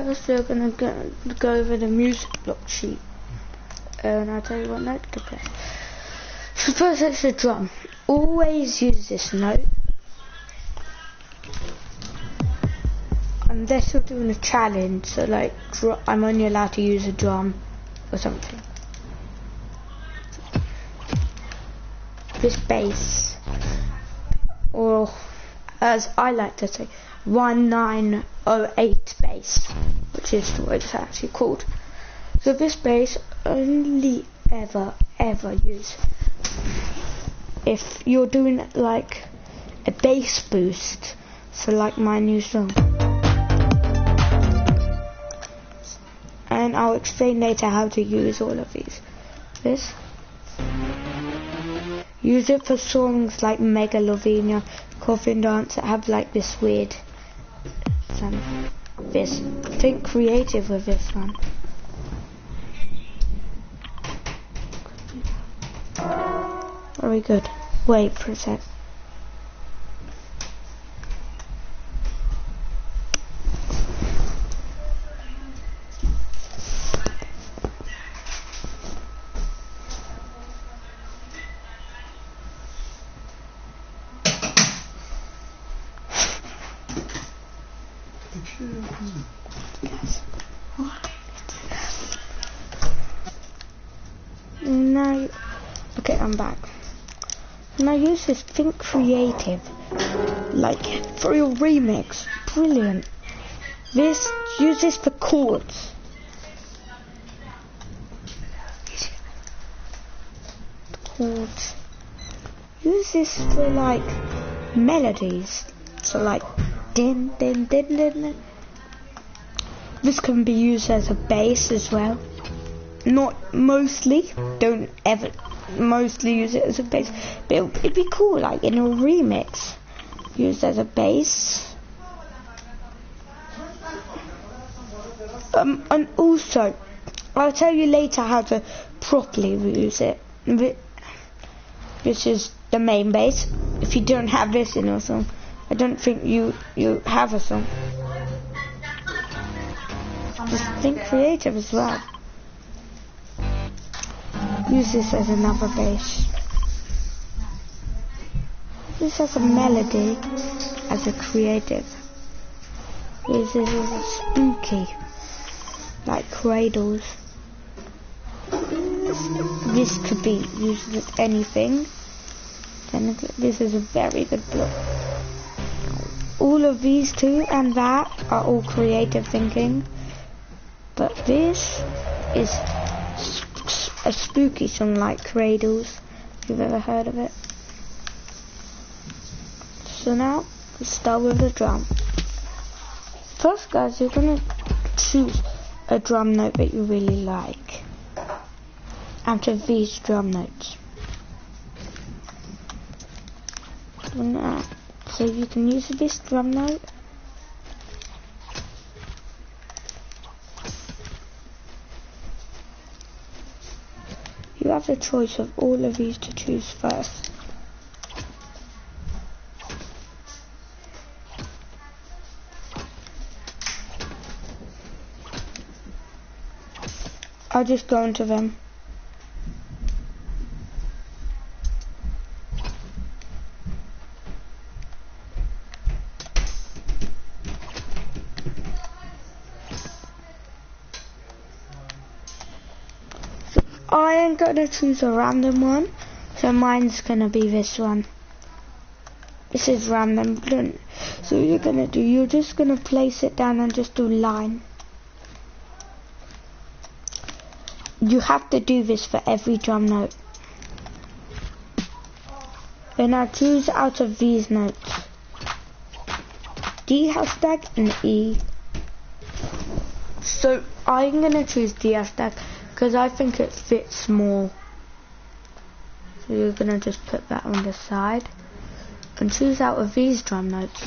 first we're gonna go over the music block sheet, and I'll tell you what note to press. So first it's the drum. Always use this note, unless you're doing a challenge. So like, I'm only allowed to use a drum or something. This bass, or as I like to say, 1908 bass, which is what it's actually called. So this bass only ever use if you're doing like a bass boost. So like my new song, and I'll explain later how to use all of these. Use it for songs like Megalovania, Coffin Dance that have like this weird sound. Think creative with this one. Very good. Wait for a sec. Now, okay, I'm back. Now use this Think Creative, like for your remix. Brilliant. Use this for chords. Use this for like melodies. So like din din din din din. This can be used as a bass as well. Not mostly. Don't ever mostly use it as a bass. But it'd be cool, like in a remix, used as a bass. And also, I'll tell you later how to properly use it. This is the main bass. If you don't have this in your song, I don't think you have a song. Just think creative as well. Use this as another bass. This as a melody, as a creative. Use this as a spooky, like cradles. This could be used with anything. Then this is a very good block. All of these two and that are all creative thinking. But this is a spooky song like Cradles, if you've ever heard of it. So now, let's start with the drum. First guys, you're going to choose a drum note that you really like out of these drum notes. So you can use this drum note. You have the choice of all of these to choose first. I'll just go into them. I am going to choose a random one, so mine's going to be this one. This is random. So you're going to do, you're just going to place it down and just do line. You have to do this for every drum note. Then I choose out of these notes. D hashtag and E. So I'm going to choose D hashtag because I think it fits more. So you're going to just put that on the side and choose out of these drum notes.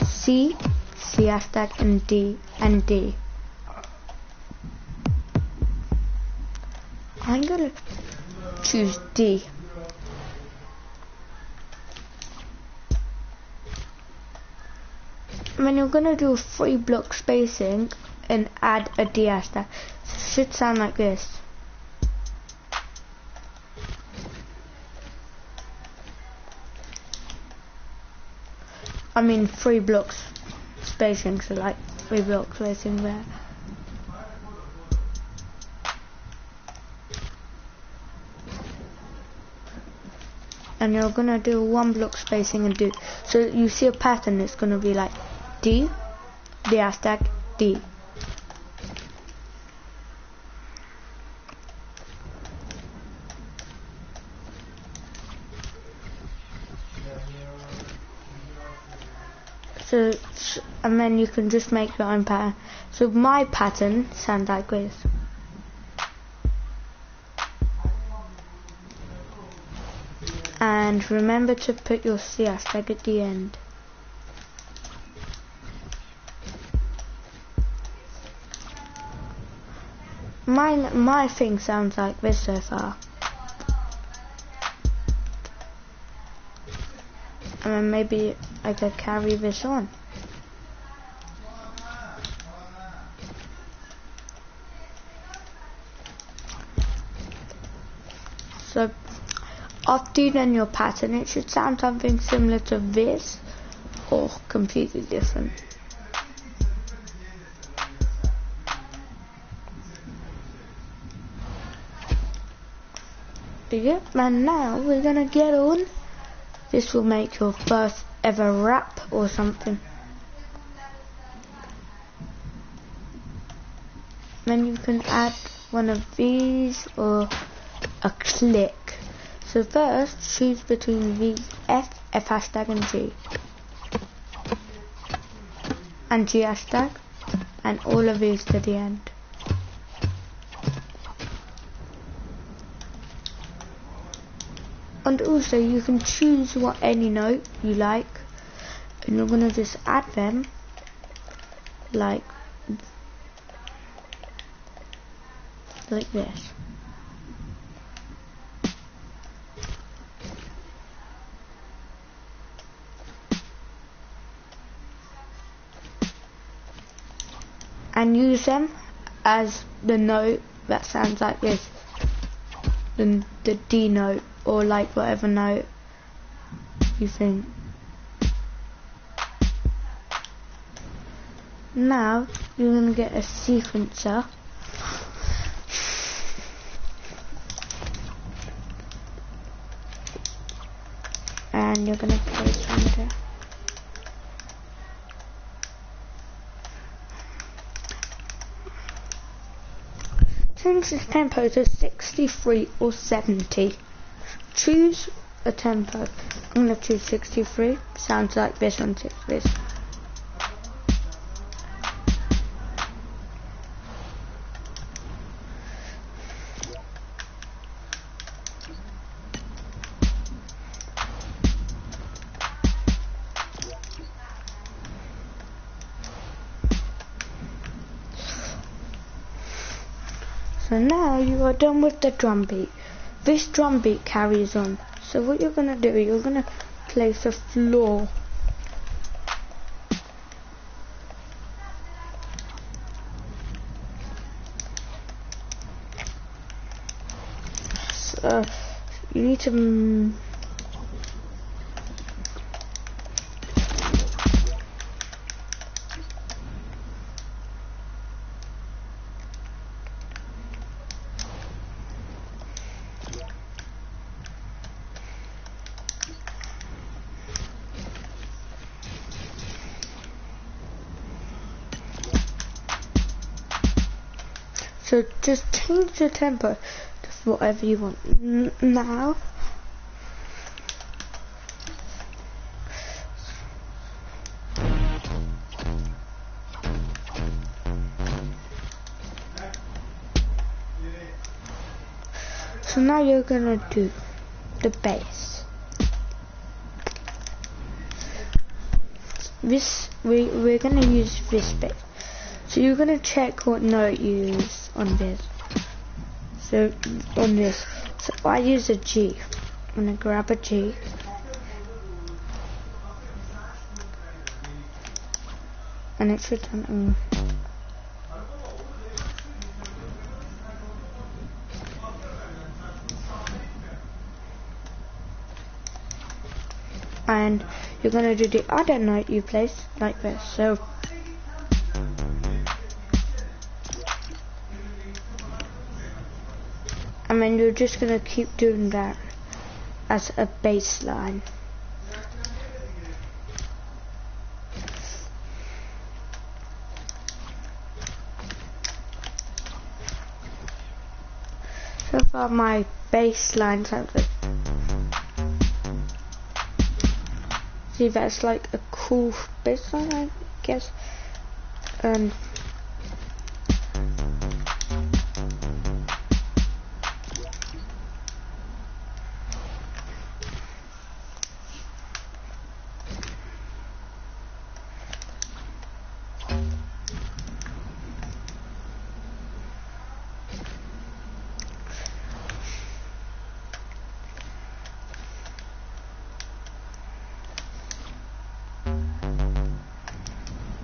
C, C hashtag and D and D. I'm going to choose D. And then you're gonna do a 3 block spacing and add a D hashtag. So it should sound like this. I mean 3 blocks spacing, so like 3 blocks spacing there. And you're gonna do 1 block spacing and do, so you see a pattern. It's gonna be like D hashtag, D. So, and then you can just make your own pattern. So my pattern sounds like this. And remember to put your C hashtag at the end. My thing sounds like this so far. And then maybe I could carry this on. So after you've done your pattern, it should sound something similar to this or completely different. Yep, and now we're gonna get on. This will make your first ever rap or something. Then you can add one of these or a click. So first, choose between these F hashtag and G. And G hashtag. And all of these to the end. And also you can choose any note you like. And you're going to just add them. Like this. And use them as the note that sounds like this, the D note, or like whatever note you think. Now you're going to get a sequencer, and you're going to place under. Change the tempo to 63 or 70. Choose a tempo. I'm going to choose 63. Sounds like this on 6 So now you are done with the drum beat. This drum beat carries on. So what you're going to do, you're going to place a floor. So you need to So just change the tempo to whatever you want. Now, so now you're gonna do the bass. We're gonna use this bass. So you're gonna check what note you use on this. So on this, so I use a G. I'm gonna grab a G. and it should sound and you're gonna do the other note you place like this. So and then you're just gonna keep doing that as a bass line. So far my bass line sounds like, see, that's like a cool bass line, I guess.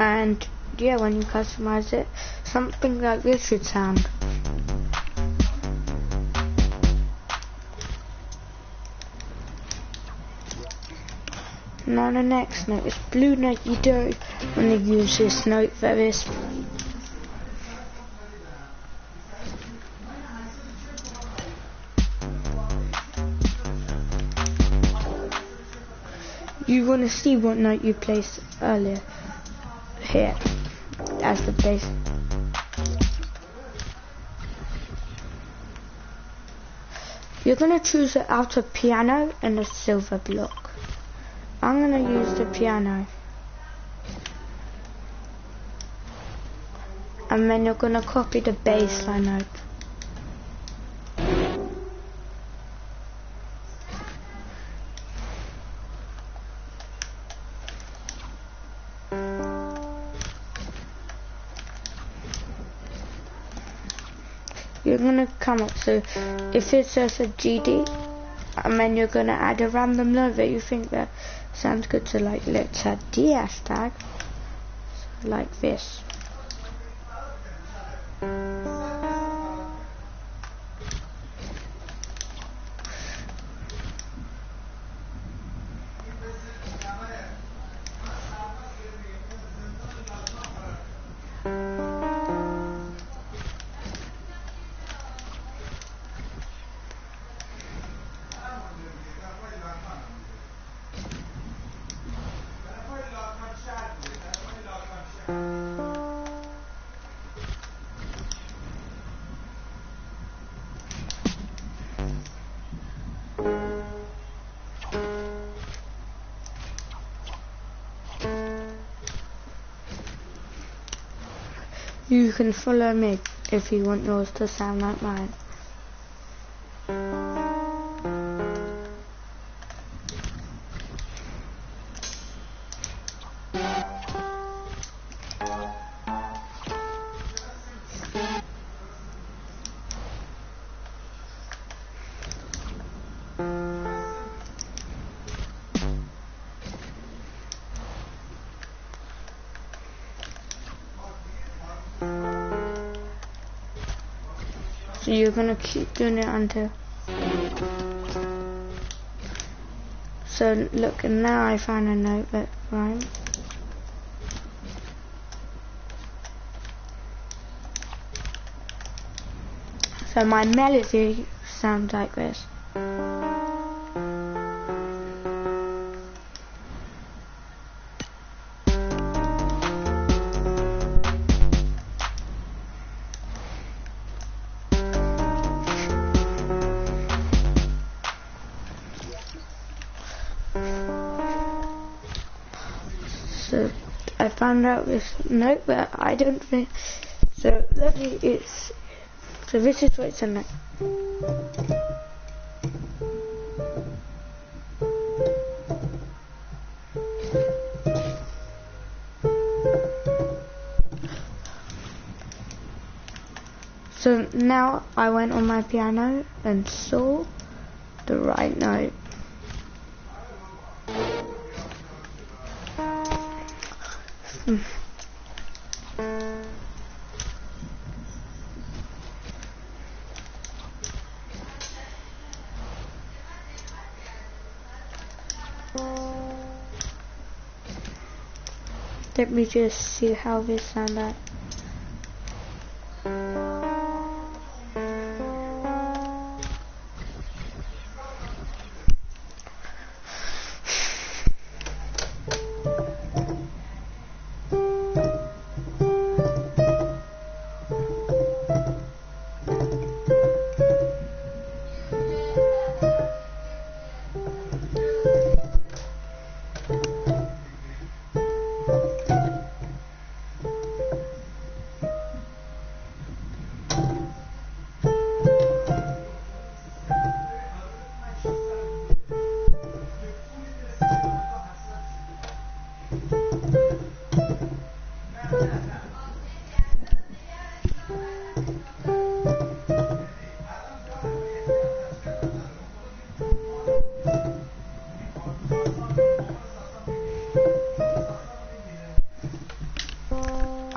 And yeah, when you customize it, something like this should sound. Now the next note is blue note. You don't want to use this note for this. You want to see what note you placed earlier here as the bass. You're going to choose it out of piano and a silver block. I'm going to use the piano. And then you're going to copy the bass line note. You're gonna come up, so if it says a GD, and then you're gonna add a random note that you think that sounds good, so like let's add D hashtag, so like this. You can follow me if you want yours to sound like mine. So you're gonna keep doing it until. So look, and now I found a note that rhymes. So my melody sounds like this. So I found out this note, but I don't think so. Let me. It's so this is what it's in. So now I went on my piano and saw the right note. Let me just see how this sounds like.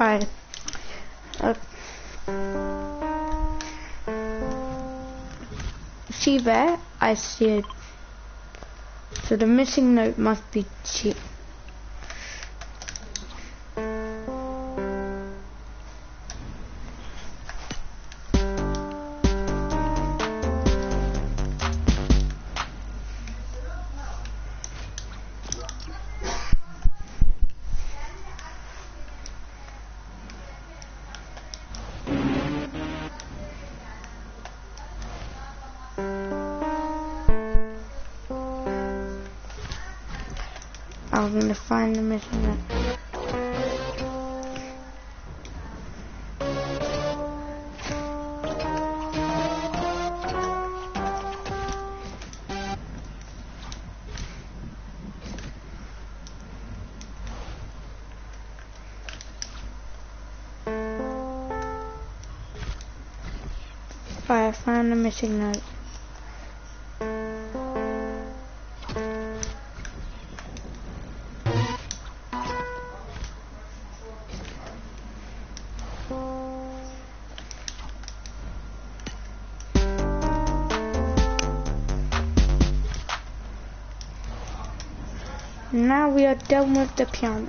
Alright. See there? I see it. So the missing note must be G. I'm gonna find the missing note. Alright, I found the missing note. Now we are done with the piano.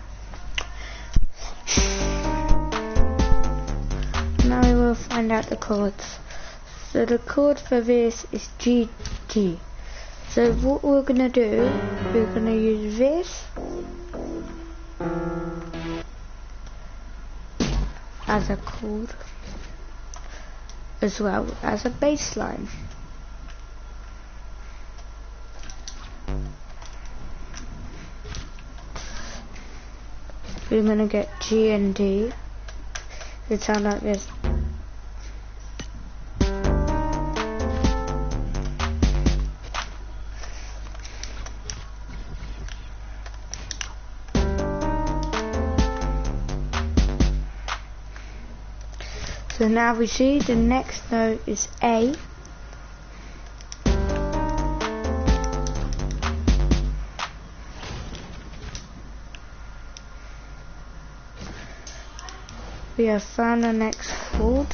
Now we will find out the chords. So the chord for this is G, G. So what we're gonna do, we're gonna use this as a chord, as well as a bass line. We're gonna get G and D. It sounds like this. So now we see the next note is A. We have found the next chord.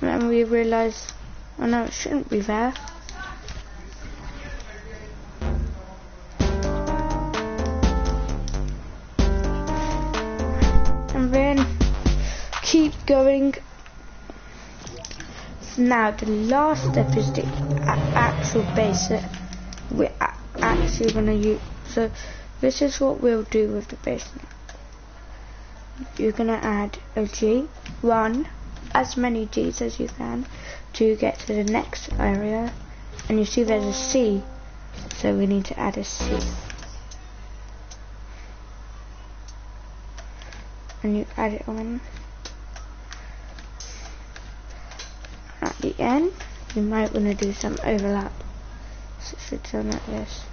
And then we realise, oh no, it shouldn't be there. And then keep going. So now the last step is the actual bass that we're actually going to use. So this is what we'll do with the bass now. You're going to add a G, one, as many Gs as you can to get to the next area. And you see there's a C, so we need to add a C. And you add it on. At the end, you might want to do some overlap. So it should sound like this.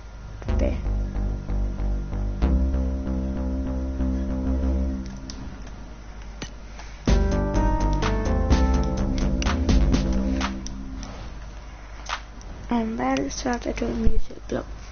B. And then start a music block.